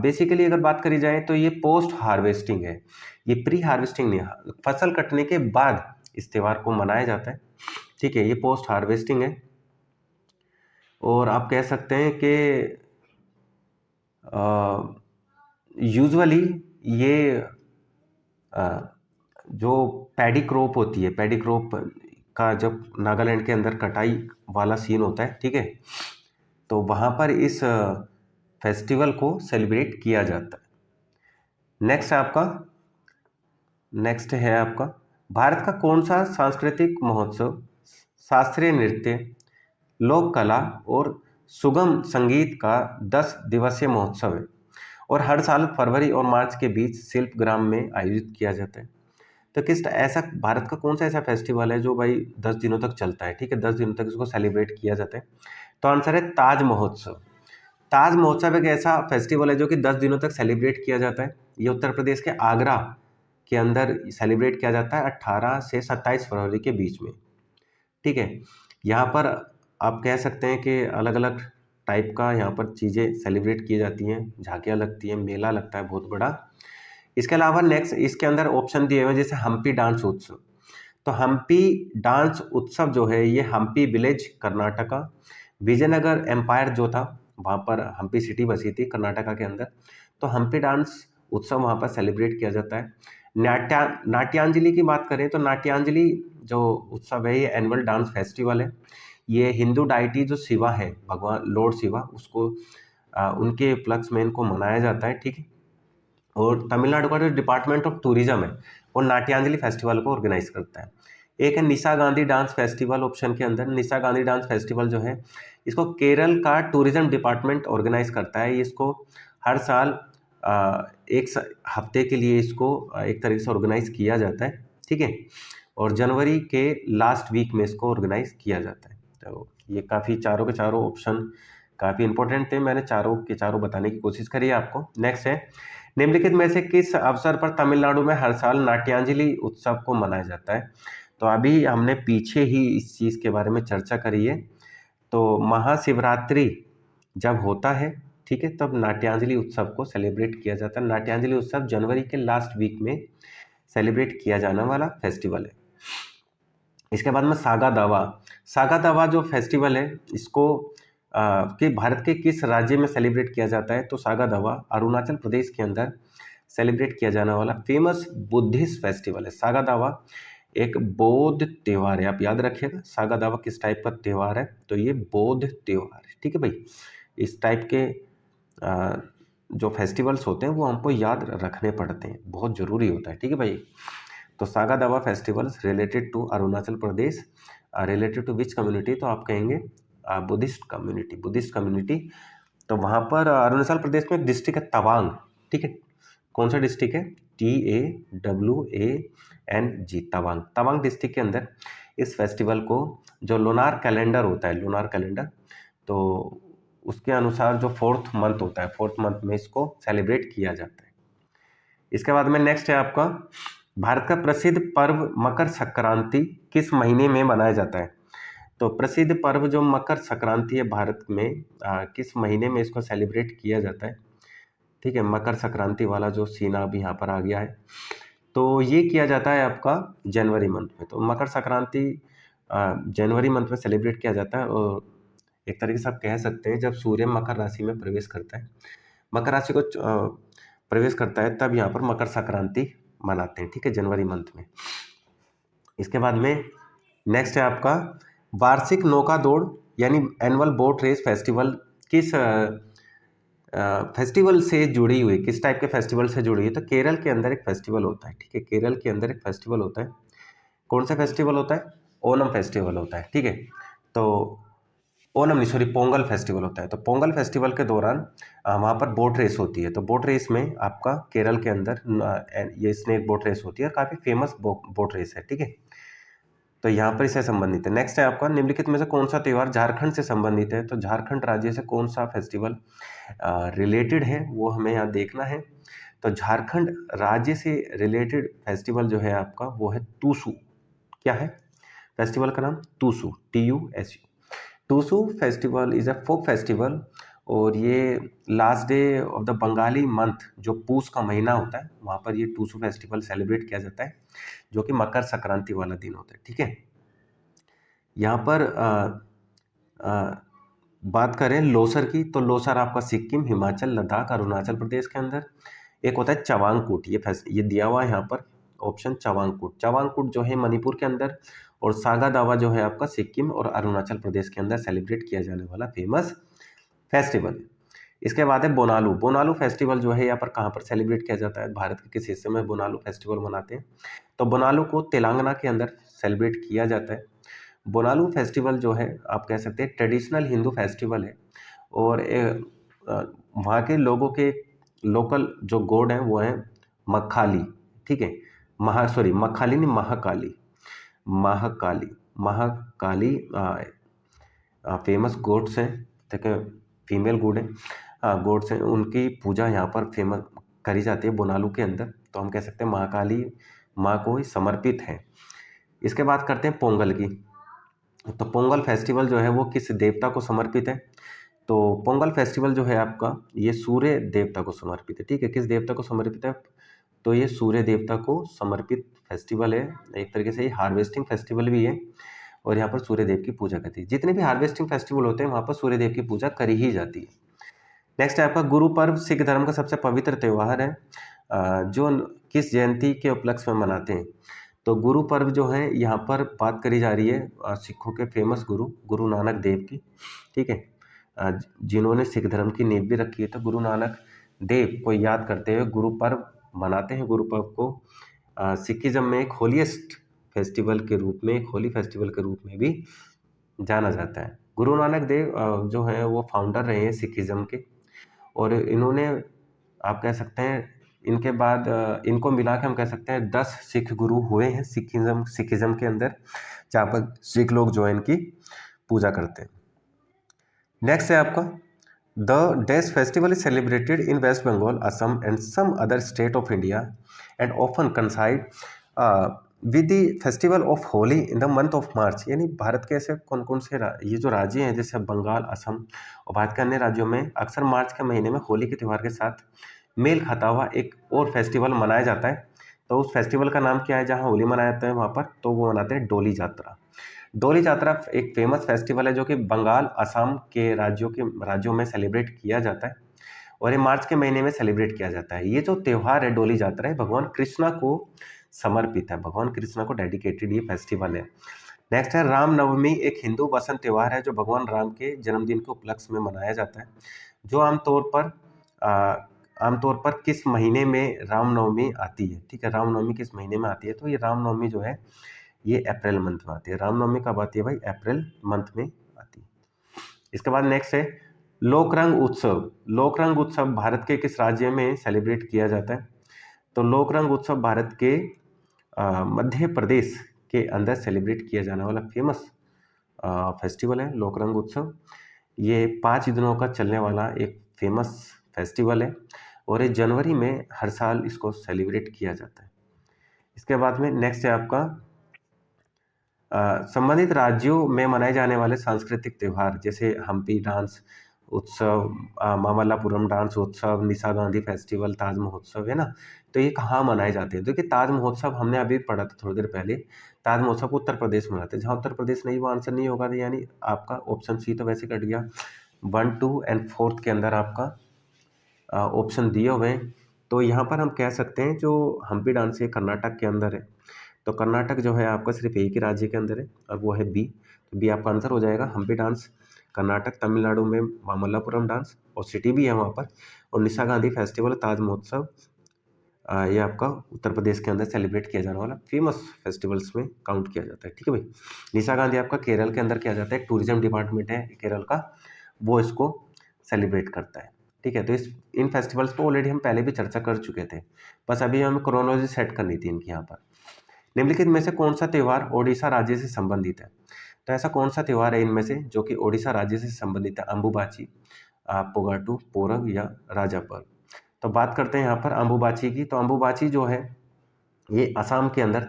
बेसिकली अगर बात करी जाए तो ये पोस्ट हार्वेस्टिंग है, ये प्री हार्वेस्टिंग नहीं, फसल कटने के बाद इस त्यौहार को मनाया जाता है, ठीक है। ये पोस्ट हार्वेस्टिंग है। और आप कह सकते हैं कि यूजुअली ये जो पैडी क्रॉप होती है, पैडी क्रॉप का जब नागालैंड के अंदर कटाई वाला सीन होता है, ठीक है, तो वहाँ पर इस फेस्टिवल को सेलिब्रेट किया जाता है। नेक्स्ट है आपका भारत का कौन सा सांस्कृतिक महोत्सव शास्त्रीय नृत्य, लोक कला और सुगम संगीत का 10 दिवसीय महोत्सव है और हर साल फरवरी और मार्च के बीच शिल्पग्राम में आयोजित किया जाता है। तो किस ऐसा भारत का कौन सा ऐसा फेस्टिवल है जो भाई 10 दिनों तक चलता है, ठीक है, 10 दिनों तक इसको सेलिब्रेट किया जाता है? तो आंसर है ताज महोत्सव। ताज महोत्सव एक ऐसा फेस्टिवल है जो कि 10 दिनों तक सेलिब्रेट किया जाता है। ये उत्तर प्रदेश के आगरा के अंदर सेलिब्रेट किया जाता है 18 से 27 फरवरी के बीच में, ठीक है। यहाँ पर आप कह सकते हैं कि अलग अलग टाइप का यहाँ पर चीज़ें सेलिब्रेट की जाती हैं, झांकियाँ लगती हैं, मेला लगता है बहुत बड़ा। इसके अलावा नेक्स्ट इसके अंदर ऑप्शन दिए हुए हैं जैसे हम्पी डांस उत्सव। तो हम्पी डांस उत्सव जो है ये हम्पी विलेज कर्नाटका, विजयनगर एम्पायर जो था वहाँ पर हम्पी सिटी बसी थी कर्नाटका के अंदर, तो हम्पी डांस उत्सव वहाँ पर सेलिब्रेट किया जाता है। नाट्यांजलि की बात करें तो नाट्यांजलि जो उत्सव है ये एनुअल डांस फेस्टिवल है। ये हिंदू डाइटी जो शिवा है, भगवान लॉर्ड शिवा, उसको उनके उपलक्ष्य में इनको मनाया जाता है, ठीक है। और तमिलनाडु का जो डिपार्टमेंट ऑफ टूरिज्म है वो नाट्यांजलि फेस्टिवल को ऑर्गेनाइज करता है। एक है निशा गांधी डांस फेस्टिवल ऑप्शन के अंदर। निशा गांधी डांस फेस्टिवल जो है इसको केरल का टूरिज्म डिपार्टमेंट ऑर्गेनाइज करता है। इसको हर साल हफ्ते के लिए इसको एक तरीके से ऑर्गेनाइज किया जाता है, ठीक है, और जनवरी के लास्ट वीक में इसको ऑर्गेनाइज किया जाता है। तो ये काफ़ी चारों के चारों ऑप्शन काफ़ी इंपॉर्टेंट थे, मैंने चारों के चारों बताने की कोशिश करी है आपको। नेक्स्ट है निम्नलिखित में से किस अवसर पर तमिलनाडु में हर साल नाट्यांजलि उत्सव को मनाया जाता है? तो अभी हमने पीछे ही इस चीज़ के बारे में चर्चा करी है। तो महाशिवरात्रि जब होता है, ठीक है, तब नाट्यांजलि उत्सव को सेलिब्रेट किया जाता है। नाट्यांजलि उत्सव जनवरी के लास्ट वीक में सेलिब्रेट किया जाने वाला फेस्टिवल है। इसके बाद में सागा दावा। सागा दावा जो फेस्टिवल है इसको कि भारत के किस राज्य में सेलिब्रेट किया जाता है? तो सागा दावा अरुणाचल प्रदेश के अंदर सेलिब्रेट किया जाने वाला फेमस बुद्धिस्ट फेस्टिवल है। सागा दावा एक बौद्ध त्यौहार है, आप याद रखिएगा। सागा दावा किस टाइप का त्यौहार है? तो ये बौद्ध त्यौहार है, ठीक है भाई। इस टाइप के जो फेस्टिवल्स होते हैं वो हमको याद रखने पड़ते हैं, बहुत ज़रूरी होता है, ठीक है भाई। तो Saga Dawa festivals related to Arunachal Pradesh, related to which community? तो आप कहेंगे बुद्धिस्ट कम्युनिटी। तो वहाँ पर अरुणाचल प्रदेश में एक डिस्ट्रिक्ट है तवांग, ठीक है। कौन सा डिस्ट्रिक्ट है? TAWANG, तवांग। तवांग डिस्ट्रिक्ट के अंदर इस फेस्टिवल को जो लूनार कैलेंडर होता है, लूनार कैलेंडर, तो उसके अनुसार जो 4th मंथ होता है, 4th मंथ में इसको सेलिब्रेट किया जाता है। इसके बाद में नेक्स्ट है आपका भारत का प्रसिद्ध पर्व मकर संक्रांति किस महीने में मनाया जाता है? तो प्रसिद्ध पर्व जो मकर संक्रांति है भारत में किस महीने में इसको सेलिब्रेट किया जाता है? ठीक है, मकर संक्रांति वाला जो सीन अब यहाँ पर आ गया है, तो ये किया जाता है आपका जनवरी मंथ में। तो मकर संक्रांति जनवरी मंथ में सेलिब्रेट किया जाता है और एक तरीके से आप कह सकते हैं जब सूर्य मकर राशि में प्रवेश करता है, मकर राशि को प्रवेश करता है, तब यहाँ पर मकर संक्रांति मनाते हैं, ठीक है, जनवरी मंथ में। इसके बाद में नेक्स्ट है आपका वार्षिक नौका दौड़ यानी एनुअल बोट रेस फेस्टिवल किस फेस्टिवल से जुड़ी हुई, किस टाइप के फेस्टिवल से जुड़ी हुई? तो केरल के अंदर एक फेस्टिवल होता है, ठीक है, केरल के अंदर एक फेस्टिवल होता है। कौन सा फेस्टिवल होता है? ओनम फेस्टिवल होता है, ठीक है। तो ओनम नहीं, सॉरी, पोंगल फेस्टिवल होता है। तो पोंगल फेस्टिवल के दौरान वहाँ पर बोट रेस होती है। तो बोट रेस में आपका केरल के अंदर ये स्नेक बोट रेस होती है और काफ़ी फेमस बोट रेस है, ठीक है। तो यहाँ पर इससे संबंधित है। नेक्स्ट है आपका निम्नलिखित में से कौन सा त्यौहार झारखंड से संबंधित है? तो झारखंड राज्य से कौन सा फेस्टिवल रिलेटेड है वो हमें यहाँ देखना है। तो झारखंड राज्य से रिलेटेड फेस्टिवल जो है आपका वो है टूसू। क्या है फेस्टिवल का नाम? Tusu, TUSU। Tusu festival is a folk festival और ये last day of the Bengali month जो पूस का महीना होता है वहाँ पर ये टूसू फेस्टिवल सेलिब्रेट किया जाता है, जो कि मकर संक्रांति वाला दिन होता है, ठीक है। यहाँ पर बात करें लोसर की, तो लोसर आपका सिक्किम, हिमाचल, लद्दाख, अरुणाचल प्रदेश के अंदर। एक होता है चवांगकुट, ये दिया हुआ है यहाँ पर ऑप्शन चवांगकुट। चवांगकुट जो है मणिपुर के अंदर और सागा दावा जो है आपका सिक्किम और अरुणाचल प्रदेश के अंदर सेलिब्रेट किया जाने वाला फेमस फेस्टिवल। इसके बाद है बोनालू। बोनालू फेस्टिवल जो है यहाँ पर कहाँ पर सेलिब्रेट किया जाता है? भारत के किस हिस्से में बोनालू फेस्टिवल मनाते हैं? तो बोनालू को तेलंगाना के अंदर सेलिब्रेट किया जाता है। बोनालू फेस्टिवल जो है आप कह सकते हैं ट्रेडिशनल हिंदू फेस्टिवल है और वहाँ के लोगों के लोकल जो गॉड हैं वो है मखाली, ठीक है। मखाली नहीं, महाकाली। महाकाली, महाकाली फेमस गोड्स हैं, ठीक है, फीमेल गॉड हैं, हाँ गोड्स हैं, उनकी पूजा यहाँ पर फेमस करी जाती है बोनालू के अंदर। तो हम कह सकते हैं महाकाली माँ को ही समर्पित है। इसके बाद करते हैं पोंगल की। तो पोंगल फेस्टिवल जो है वो किस देवता को समर्पित है? तो पोंगल फेस्टिवल जो है आपका ये सूर्य देवता को समर्पित है, ठीक है। किस देवता को समर्पित है? तो ये सूर्य देवता को समर्पित फेस्टिवल है। एक तरीके से ये हार्वेस्टिंग फेस्टिवल भी है और यहाँ पर सूर्य देव की पूजा करती है। जितने भी हार्वेस्टिंग फेस्टिवल होते हैं वहाँ पर सूर्य देव की पूजा करी ही जाती है। नेक्स्ट है आपका गुरु पर्व। सिख धर्म का सबसे पवित्र त्यौहार है जो किस जयंती के उपलक्ष्य में मनाते हैं? तो गुरु पर्व जो है यहाँ पर बात करी जा रही है सिखों के फेमस गुरु नानक देव की, ठीक है, जिन्होंने सिख धर्म की नींव भी रखी है। तो गुरु नानक देव को याद करते हुए गुरु पर्व मनाते हैं। गुरु पर्व को सिखिज्म में एक होलीएस्ट फेस्टिवल के रूप में, एक होली फेस्टिवल के रूप में भी जाना जाता है। गुरु नानक देव जो है वो फाउंडर रहे हैं सिखिज्म के, और इन्होंने, आप कह सकते हैं, इनके बाद इनको मिला के हम कह सकते हैं 10 सिख गुरु हुए हैं सिखिज्म के अंदर, जहाँ पर सिख लोग जो है इनकी पूजा करते हैं। नेक्स्ट है आपका the dash festival is celebrated in West Bengal, Assam and some other state of India and often coincide with the festival of Holi in the month of March. यानी भारत के ऐसे कौन कौन से ये जो राज्य हैं जैसे बंगाल, असम और भारत के अन्य राज्यों में अक्सर मार्च के महीने में होली के त्यौहार के साथ मेल खाता हुआ एक और फेस्टिवल मनाया जाता है। तो उस फेस्टिवल का नाम क्या है जहाँ होली मनाया जाता है वहाँ पर? तो वो मनाते हैं डोली यात्रा। डोली यात्रा एक फेमस फेस्टिवल है जो कि बंगाल, असम के राज्यों में सेलिब्रेट किया जाता है और ये मार्च के महीने में सेलिब्रेट किया जाता है। ये जो त्यौहार है डोली यात्रा है भगवान कृष्णा को समर्पित है, भगवान कृष्णा को डेडिकेटेड ये फेस्टिवल है। नेक्स्ट है रामनवमी। एक हिंदू वसंत त्यौहार है जो भगवान राम के जन्मदिन के उपलक्ष्य में मनाया जाता है, जो आमतौर पर किस महीने में रामनवमी आती है? ठीक है, रामनवमी किस महीने में आती है? तो ये रामनवमी जो है ये अप्रैल मंथ में आती है। रामनवमी कब आती है भाई? अप्रैल मंथ में आती है। इसके बाद नेक्स्ट है लोकरंग उत्सव। लोकरंग उत्सव भारत के किस राज्य में सेलिब्रेट किया जाता है? तो लोकरंग उत्सव भारत के मध्य प्रदेश के अंदर सेलिब्रेट किया जाने वाला फेमस फेस्टिवल है लोकरंग उत्सव। ये 5 दिनों का चलने वाला एक फेमस फेस्टिवल है और ये जनवरी में हर साल इसको सेलिब्रेट किया जाता है। इसके बाद में नेक्स्ट है आपका संबंधित राज्यों में मनाए जाने वाले सांस्कृतिक त्यौहार जैसे हम्पी डांस उत्सव, मामल्लापुरम डांस उत्सव, निशा गांधी फेस्टिवल, ताज महोत्सव, है ना। तो ये कहाँ मनाए जाते हैं? देखिए ताज महोत्सव हमने अभी पढ़ा था थोड़ी देर पहले, ताज महोत्सव को उत्तर प्रदेश में मनाते हैं। जहाँ उत्तर प्रदेश नहीं वो आंसर नहीं होगा, तो यानी आपका ऑप्शन सी तो वैसे कट गया। 1, 2 एंड 4 के अंदर आपका ऑप्शन दिए हुए हैं। तो यहाँ पर हम कह सकते हैं जो हम्पी डांस है कर्नाटक के अंदर है, तो कर्नाटक जो है आपका सिर्फ एक ही राज्य के अंदर है और वो है बी। तो बी आपका आंसर हो जाएगा। हम्पी डांस कर्नाटक, तमिलनाडु में मामल्लापुरम डांस और सिटी भी है वहाँ पर, और निशा गांधी फेस्टिवल, ताज महोत्सव ये आपका उत्तर प्रदेश के अंदर सेलिब्रेट किया जाने वाला फेमस फेस्टिवल्स में काउंट किया जाता है, ठीक है भाई। निशा गांधी आपका केरल के अंदर किया जाता है, एक टूरिज्म डिपार्टमेंट है केरल का, वो इसको सेलिब्रेट करता है, ठीक है। तो इन फेस्टिवल्स पर ऑलरेडी हम पहले भी चर्चा कर चुके थे, बस अभी हमें क्रोनोलॉजी सेट करनी थी इनकी यहाँ पर। निम्नलिखित में से कौन सा त्यौहार ओडिशा राज्य से संबंधित है? तो ऐसा कौन सा त्यौहार है इनमें से जो कि ओडिशा राज्य से संबंधित है? अंबुबाची, पोगाटू, पोरंग या राजा पर्व। तो बात करते हैं यहाँ पर अंबुबाची की। तो अंबुबाची जो है ये असम के अंदर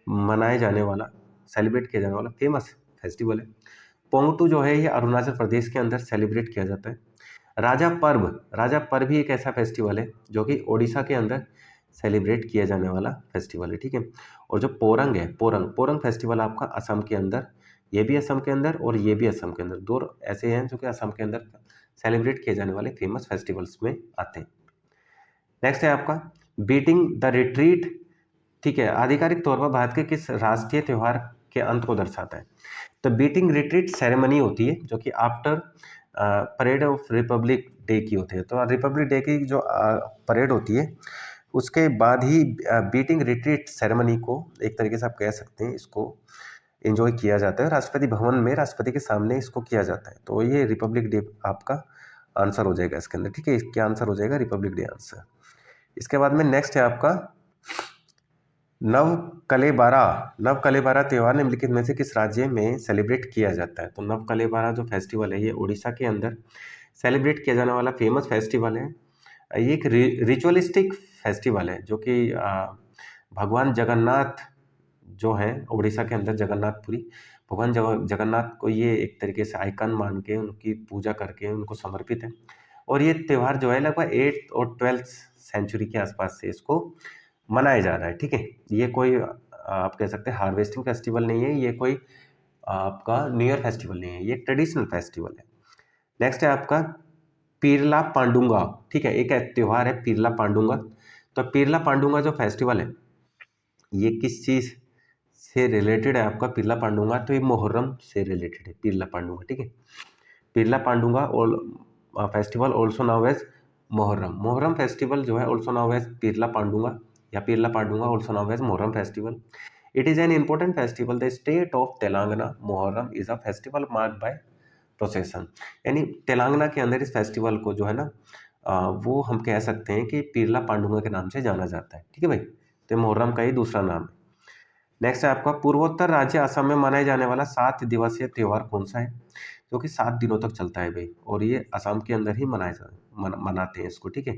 मनाए जाने वाला, सेलिब्रेट किया जाने वाला फेमस फेस्टिवल है। पोंगतू जो है ये अरुणाचल प्रदेश के अंदर सेलिब्रेट किया जाता है। राजा पर्व भी एक ऐसा फेस्टिवल है जो कि ओडिशा के अंदर सेलिब्रेट किया जाने वाला फेस्टिवल है, ठीक है। और जो पोरंग है, पोरंग फेस्टिवल आपका असम के अंदर, ये भी असम के अंदर और ये भी असम के अंदर, दो ऐसे हैं जो कि असम के अंदर सेलिब्रेट किए जाने वाले फेमस फेस्टिवल्स में आते हैं। नेक्स्ट है आपका बीटिंग द रिट्रीट, ठीक है, आधिकारिक तौर पर भारत के किस राष्ट्रीय त्यौहार के अंत को दर्शाता है? तो बीटिंग रिट्रीट सेरेमनी होती है जो कि after parade of Republic day की होती है। तो रिपब्लिक डे की जो परेड होती है उसके बाद ही बीटिंग रिट्रीट सेरेमनी को एक तरीके से आप कह सकते हैं इसको एंजॉय किया जाता है। राष्ट्रपति भवन में राष्ट्रपति के सामने इसको किया जाता है। तो ये रिपब्लिक डे आपका आंसर हो जाएगा इसके अंदर, ठीक है। क्या आंसर हो जाएगा? Republic day answer. इसके बाद में नेक्स्ट है आपका नवकलेबरा। नवकलेबरा त्यौहार निम्नलिखित में से किस राज्य में सेलिब्रेट किया जाता है? तो नवकलेबरा जो फेस्टिवल है ये उड़ीसा के अंदर सेलिब्रेट किया जाने वाला फेमस फेस्टिवल है। ये एक रिचुअलिस्टिक फेस्टिवल है जो कि भगवान जगन्नाथ जो है उड़ीसा के अंदर जगन्नाथपुरी, भगवान जगन्नाथ को ये एक तरीके से आइकन मान के उनकी पूजा करके उनको समर्पित है। और ये त्यौहार जो है लगभग 8th और 12th सेंचुरी के आसपास से इसको मनाया जा रहा है, ठीक है। ये कोई आप कह सकते हैं हार्वेस्टिंग फेस्टिवल नहीं है, ये कोई आपका न्यू ईयर फेस्टिवल नहीं है, ये ट्रेडिशनल फेस्टिवल है। नेक्स्ट है आपका पीरला पांडुंगा, ठीक है। एक त्यौहार है पीरला पांडुंगा। तो पीरला पांडुंगा जो फेस्टिवल है ये किस चीज़ से रिलेटेड है आपका? पीरला पांडुंगा तो ये मुहर्रम से रिलेटेड है पीरला पांडुंगा, ठीक है। पीरला पांडुंगा और festival also known as Muharram. Muharram festival जो है also known as Peerla Panduga या Peerla Panduga also known as Muharram festival. It is an important festival. The state of Telangana Muharram is a festival marked by procession. यानी तेलंगाना के अंदर इस फेस्टिवल को जो है ना वो हम कह सकते हैं कि पीरला पांडुंगा के नाम से जाना जाता है, ठीक है भाई। तो मुहर्रम का ही दूसरा नाम है। नेक्स्ट है आपका पूर्वोत्तर राज्य असम में मनाए जाने वाला 7 दिवसीय त्यौहार कौन सा है? जो कि 7 दिनों तक चलता है भाई, और ये असम के अंदर ही मनाते हैं इसको, ठीक है।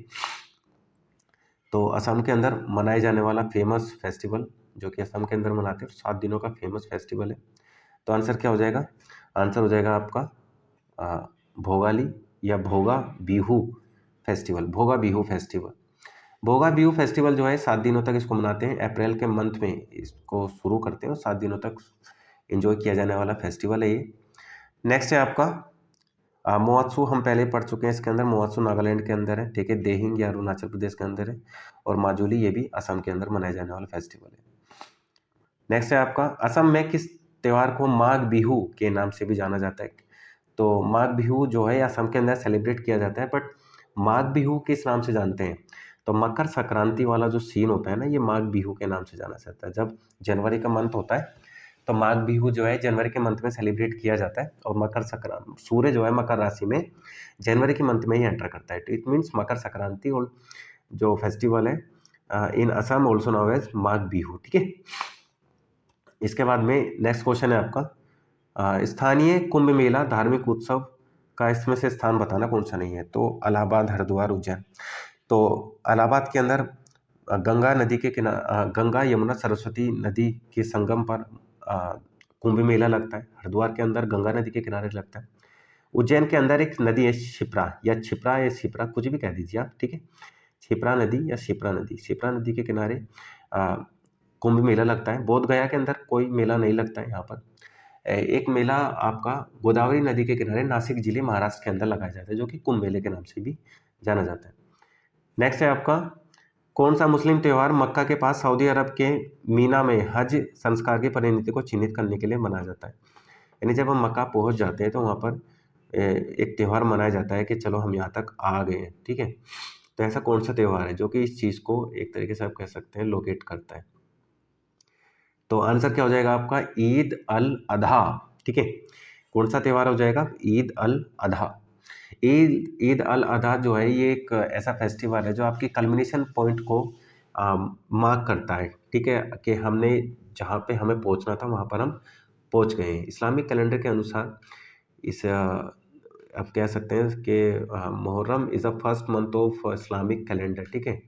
तो असम के अंदर मनाए जाने वाला फेमस फेस्टिवल जो कि असम के अंदर मनाते हैं 7 दिनों का फेमस फेस्टिवल है। तो आंसर क्या हो जाएगा? आंसर हो जाएगा आपका भोगाली या भोगा बिहू फेस्टिवल। भोगा बिहू फेस्टिवल, भोगा बिहू फेस्टिवल जो है 7 दिनों तक इसको मनाते हैं। अप्रैल के मंथ में इसको शुरू करते हैं और 7 दिनों तक एंजॉय किया जाने वाला फेस्टिवल है ये। नेक्स्ट है आपका मोआत्सू। हम पहले पढ़ चुके हैं इसके अंदर। मोआत्सू नागालैंड के अंदर है, ठीक है। देहिंग या अरुणाचल प्रदेश के अंदर है। और माजुली ये भी असम के अंदर मनाया जाने वाला फेस्टिवल है। नेक्स्ट है आपका असम में किस त्यौहार को माघ बिहू के नाम से भी जाना जाता है? तो माघ बिहू जो है असम के अंदर सेलिब्रेट किया जाता है, बट माघ बिहू किस नाम से जानते हैं? तो मकर संक्रांति वाला जो सीन होता है ना, ये माघ बिहू के नाम से जाना जाता है। जब जनवरी का मंथ होता है तो माघ बिहू जो है जनवरी के मंथ में सेलिब्रेट किया जाता है। और मकर संक्रांति, सूर्य जो है मकर राशि में जनवरी के मंथ में ही एंटर करता है। तो इट मीन्स मकर संक्रांति और जो फेस्टिवल है इन Assam also known as Magh Bihu, ठीक है। इसके बाद में नेक्स्ट क्वेश्चन है आपका स्थानीय कुंभ मेला धार्मिक उत्सव का इसमें से स्थान बताना कौन सा नहीं है? तो इलाहाबाद, हरिद्वार, उज्जैन। तो इलाहाबाद के अंदर गंगा नदी के किनारे गंगा यमुना सरस्वती नदी के संगम पर कुंभ मेला लगता है। हरिद्वार के अंदर गंगा नदी के किनारे लगता है। उज्जैन के अंदर एक नदी है क्षिप्रा या छिप्रा या छिप्रा, कुछ भी कह दीजिए आप, ठीक है। छिप्रा नदी या शिप्रा नदी, शिप्रा नदी के किनारे कुंभ मेला लगता है। बोध गया के अंदर कोई मेला नहीं लगता है यहाँ पर। एक मेला आपका गोदावरी नदी के किनारे नासिक जिले महाराष्ट्र के अंदर लगाया जाता है जो कि कुंभ मेले के नाम से भी जाना जाता है। नेक्स्ट है आपका कौन सा मुस्लिम त्यौहार मक्का के पास सऊदी अरब के मीना में हज संस्कार की परिणति को चिन्हित करने के लिए मनाया जाता है? यानी जब हम मक्का पहुंच जाते हैं तो वहाँ पर एक त्यौहार मनाया जाता है कि चलो हम यहाँ तक आ गए हैं, ठीक है। तो ऐसा कौन सा त्यौहार है जो कि इस चीज़ को एक तरीके से आप कह सकते हैं लोकेट करता है? तो आंसर क्या हो जाएगा आपका? ईद अल अधा, ठीक है। कौन सा त्यौहार हो जाएगा? ईद अल अधा। ईद अल अधा जो है ये एक ऐसा फेस्टिवल है जो आपकी कल्मिनेशन पॉइंट को मार्क करता है, ठीक है, कि हमने जहाँ पे हमें पहुँचना था वहाँ पर हम पहुँच गए हैं। इस्लामिक कैलेंडर के अनुसार इस आप कह सकते हैं कि Muharram is the first month of Islamic calendar, ठीक है।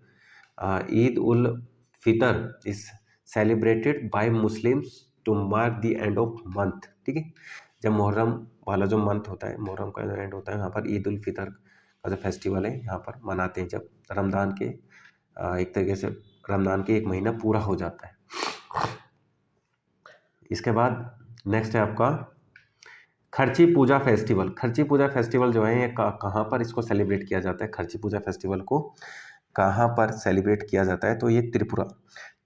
Eid ul Fitr is celebrated by Muslims to mark the end of month, ठीक है। जब मुहर्रम वाला जो मंथ होता है, मुहर्रम का एंड होता है, यहाँ पर ईद उल फितर का जो फेस्टिवल है यहाँ पर मनाते हैं जब रमज़ान के एक तरीके से रमज़ान के 1 महीना पूरा हो जाता है। इसके बाद नेक्स्ट है आपका खर्ची पूजा फेस्टिवल। खर्ची पूजा फेस्टिवल जो है ये कहाँ पर इसको सेलिब्रेट किया जाता है? खर्ची पूजा फेस्टिवल को कहाँ पर सेलिब्रेट किया जाता है? तो ये त्रिपुरा,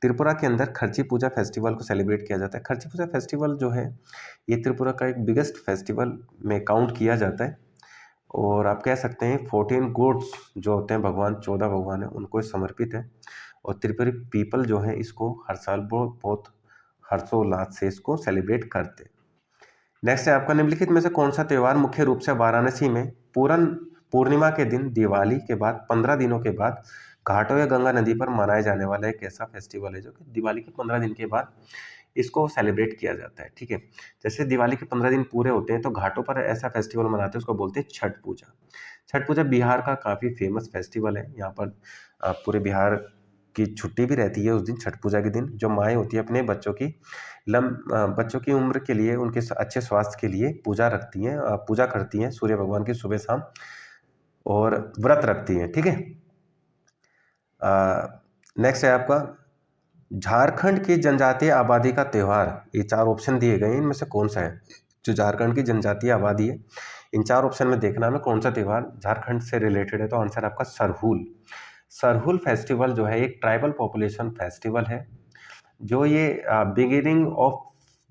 त्रिपुरा के अंदर खर्ची पूजा फेस्टिवल को सेलिब्रेट किया जाता है। खर्ची पूजा फेस्टिवल जो है ये त्रिपुरा का एक बिगेस्ट फेस्टिवल में काउंट किया जाता है। और आप कह सकते हैं 14 गोड्स जो होते हैं भगवान, 14 भगवान है, उनको समर्पित है। और त्रिपुरी पीपल जो है इसको हर साल बहुत हर्षोल्लास से इसको सेलिब्रेट करते। नेक्स्ट है आपका, निम्नलिखित में से कौन सा त्यौहार मुख्य रूप से वाराणसी में पूरन पूर्णिमा के दिन दिवाली के बाद 15 दिनों के बाद घाटों या गंगा नदी पर मनाया जाने वाला एक ऐसा फेस्टिवल है जो कि दिवाली के 15 दिन के बाद इसको सेलिब्रेट किया जाता है। ठीक है, जैसे दिवाली के 15 दिन पूरे होते हैं तो घाटों पर ऐसा फेस्टिवल मनाते हैं, उसको बोलते हैं छठ पूजा। छठ पूजा बिहार का काफ़ी फेमस फेस्टिवल है। यहाँ पर पूरे बिहार की छुट्टी भी रहती है उस दिन, छठ पूजा के दिन। जो माएँ होती है अपने बच्चों की उम्र के लिए, उनके अच्छे स्वास्थ्य के लिए पूजा रखती हैं, पूजा करती हैं सूर्य भगवान की सुबह शाम, और व्रत रखती हैं। ठीक है, नेक्स्ट है आपका, झारखंड की जनजातीय आबादी का त्यौहार। ये 4 ऑप्शन दिए गए हैं, इनमें से कौन सा है जो झारखंड की जनजातीय आबादी है? इन 4 ऑप्शन में देखना हमें कौन सा त्यौहार झारखंड से रिलेटेड है। तो आंसर आपका सरहुल। सरहुल फेस्टिवल जो है एक ट्राइबल पॉपुलेशन फेस्टिवल है, जो ये beginning of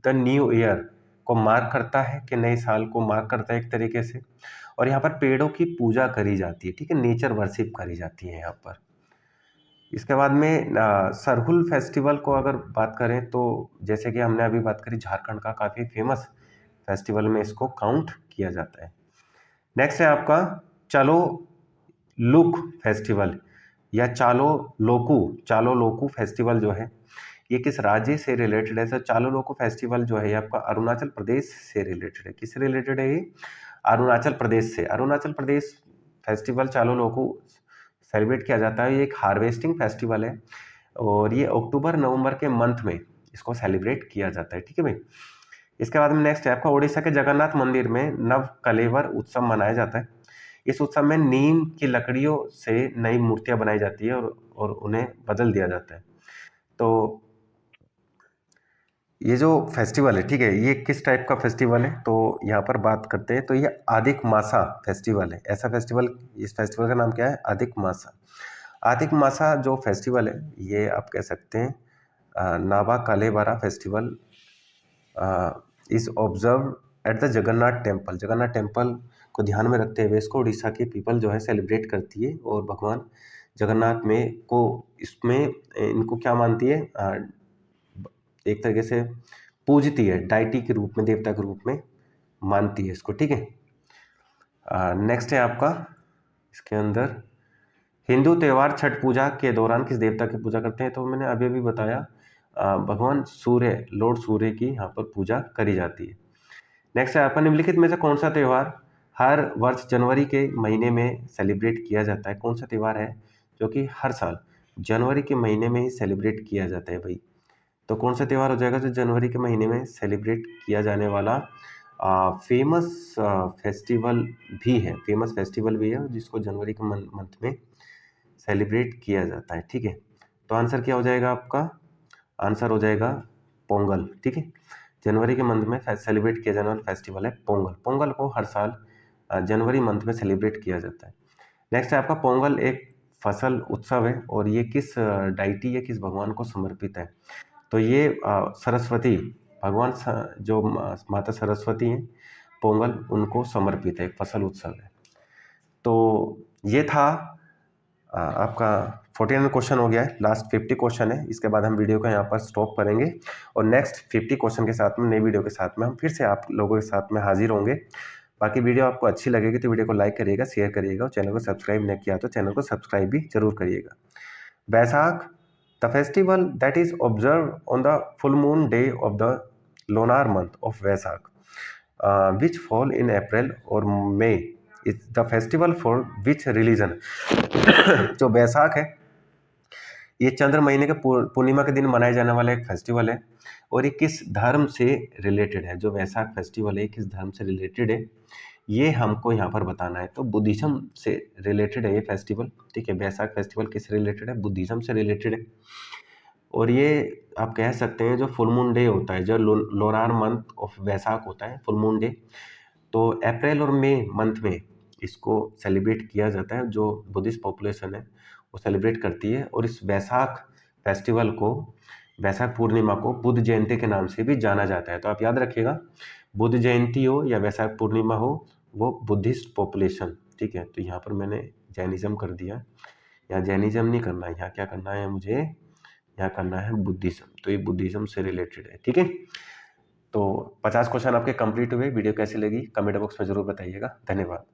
the new year को मार्क करता है, कि नए साल को मार्क करता है एक तरीके से। और यहाँ पर पेड़ों की पूजा करी जाती है। ठीक है, नेचर वर्शिप करी जाती है यहाँ पर। इसके बाद में सरहुल फेस्टिवल को अगर बात करें तो जैसे कि हमने अभी बात करी, झारखंड का काफ़ी फेमस फेस्टिवल में इसको काउंट किया जाता है। नेक्स्ट है आपका चालो लुक फेस्टिवल या चालो लोकू फेस्टिवल जो है ये किस राज्य से रिलेटेड है? तो चालो लोकू फेस्टिवल जो है ये आपका अरुणाचल प्रदेश से रिलेटेड है। किससे रिलेटेड है ये? अरुणाचल प्रदेश से। अरुणाचल प्रदेश फेस्टिवल चालो लोकू सेलिब्रेट किया जाता है। ये एक हार्वेस्टिंग फेस्टिवल है और ये अक्टूबर नवंबर के मंथ में इसको सेलिब्रेट किया जाता है। ठीक है भाई। इसके बाद में नेक्स्ट है आपका, उड़ीसा के जगन्नाथ मंदिर में नव कलेवर उत्सव मनाया जाता है। इस उत्सव में नीम की लकड़ियों से नई मूर्तियां बनाई जाती है और उन्हें बदल दिया जाता है। तो ये जो फेस्टिवल है, ठीक है, ये किस टाइप का फेस्टिवल है? तो यहाँ पर बात करते हैं तो ये अधिक मासा फेस्टिवल है। ऐसा फेस्टिवल, इस फेस्टिवल का नाम क्या है? अधिक मासा। अधिक मासा जो फेस्टिवल है ये आप कह सकते हैं Nava Kalebara festival is observe at the Jagannath temple. Jagannath temple को ध्यान में रखते हुए इसको उड़ीसा की पीपल जो है सेलिब्रेट करती है और भगवान जगन्नाथ में को इसमें इनको क्या मानती है? एक तरीके से पूजती है, डाइटी के रूप में, देवता के रूप में मानती है इसको। ठीक है, नेक्स्ट है आपका, इसके अंदर हिंदू त्यौहार छठ पूजा के दौरान किस देवता की पूजा करते हैं? तो मैंने अभी अभी बताया, भगवान सूर्य, लॉर्ड सूर्य की यहाँ पर पूजा करी जाती है। नेक्स्ट है आपका, निम्नलिखित में से कौन सा त्यौहार हर वर्ष जनवरी के महीने में सेलिब्रेट किया जाता है? कौन सा त्यौहार है जो कि हर साल जनवरी के महीने में ही सेलिब्रेट किया जाता है भाई? तो कौन सा त्यौहार हो जाएगा जो जनवरी के महीने में सेलिब्रेट किया जाने वाला फेमस फेस्टिवल भी है? फेमस फेस्टिवल भी है जिसको जनवरी के मंथ में सेलिब्रेट किया जाता है। ठीक है, तो आंसर क्या हो जाएगा आपका? आंसर हो जाएगा पोंगल। ठीक है, जनवरी के मंथ में सेलिब्रेट किया जाने वाला फेस्टिवल है पोंगल। पोंगल को हर साल जनवरी मंथ में सेलिब्रेट किया जाता है। नेक्स्ट है आपका, पोंगल एक फसल उत्सव है और ये किस डाइटी या किस भगवान को समर्पित है? तो ये सरस्वती भगवान जो माता सरस्वती हैं, पोंगल उनको समर्पित है, एक फसल उत्सव है। तो ये था आपका 49 क्वेश्चन हो गया है, लास्ट 50 क्वेश्चन है। इसके बाद हम वीडियो को यहाँ पर स्टॉप करेंगे और नेक्स्ट 50 क्वेश्चन के साथ में, नई वीडियो के साथ में हम फिर से आप लोगों के साथ में हाजिर होंगे। बाकी वीडियो आपको अच्छी लगेगी तो वीडियो को लाइक करिएगा, शेयर करिएगा और चैनल को सब्सक्राइब नहीं किया तो चैनल को सब्सक्राइब भी जरूर करिएगा। बैसाख, the festival that is observed on the full moon day of the lunar month of Vesak, which fall in April or May, is the festival for which religion? जो बैसाख है ये चंद्र महीने के पूर्णिमा के दिन मनाया जाने वाला एक फेस्टिवल है और ये किस धर्म से रिलेटेड है? जो वैसाख फेस्टिवल है किस धर्म से रिलेटेड है ये हमको यहाँ पर बताना है। तो बुद्धिज्म से रिलेटेड है ये फेस्टिवल। ठीक है, वैसाख फेस्टिवल किस रिलेटेड है? बुद्धिज्म से रिलेटेड है। और ये आप कह सकते हैं जो फुल मून डे होता है, जो लोनार मंथ ऑफ वैसाख होता है, फुल मून डे, तो अप्रैल और मई मंथ में इसको सेलिब्रेट किया जाता है। जो बुद्धिस्ट पॉपुलेशन है वो सेलिब्रेट करती है और इस वैसाख फेस्टिवल को, वैसाख पूर्णिमा को बुद्ध जयंती के नाम से भी जाना जाता है। तो आप याद रखिएगा, बुद्ध जयंती हो या वैसाख पूर्णिमा हो, वो बुद्धिस्ट पॉपुलेशन। ठीक है, तो यहाँ पर मैंने जैनिज्म कर दिया, यहाँ जैनिज्म नहीं करना है, यहाँ क्या करना है मुझे, यहाँ करना है बुद्धिज्म, तो ये बुद्धिज्म से रिलेटेड है। ठीक है, तो 50 क्वेश्चन आपके कंप्लीट हुए। वीडियो कैसी लगी कमेंट बॉक्स में जरूर बताइएगा। धन्यवाद।